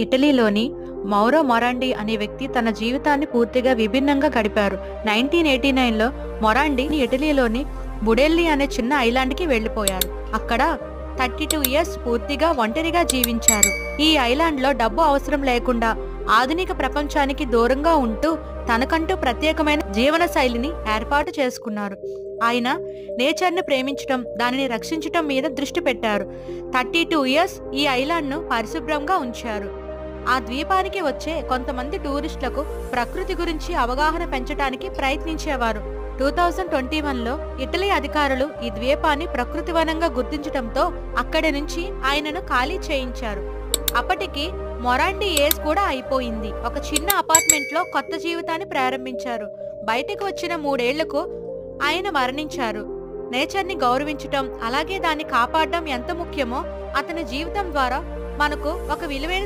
ఇటలీలోని Mauro మొరాండి అనే వ్యక్తి తన జీవితాన్ని పూర్తిగా విభిన్నంగా గడిపారు. 1989లో మొరాండి ఇటలీలోని బుడెల్లి అనే చిన్న ఐలాండ్కి వెళ్లిపోయారు. అక్కడ 32 ఇయర్స్ పూర్తిగా ఒంటరిగా జీవించారు. ఈ ఐలాండ్లో డబ్బు అవసరం లేకుండా ఆధునిక ప్రపంచానికి దూరంగా ఉంటూ తనకంటూ ప్రత్యేకమైన జీవన శైలిని ఏర్పాటు చేసుకున్నారు. ఆయన నేచర్ని ప్రేమించటం, దానిని రక్షించటం మీద దృష్టి పెట్టారు. 32 ఇయర్స్ ఈ ఐలాండ్ను పరిశుభ్రంగా ఉంచారు. ఆ ద్వీపానికి వచ్చే కొంతమంది టూరిస్టులకు ప్రకృతి గురించి అవగాహన పెంచడానికి ప్రయత్నించేవారు. 2021లో ఇటలీ అధికారులు ఈ ద్వీపాన్ని ప్రకృతి వనంగా గుర్తించడంతో అక్కడి నుంచి ఆయనను ఖాళీ చేయించారు. అప్పటికి మొరాండి ఏజ్ కూడా అయిపోయింది. ఒక చిన్న అపార్ట్మెంట్లో కొత్త జీవితాన్ని ప్రారంభించారు. బయటకు వచ్చిన 3 ఏళ్లకు ఆయన మరణించారు. నేచర్ని గౌరవించటం, అలాగే దాన్ని కాపాడడం ఎంత ముఖ్యమో అతని జీవితం ద్వారా మనకు ఒక విలువైన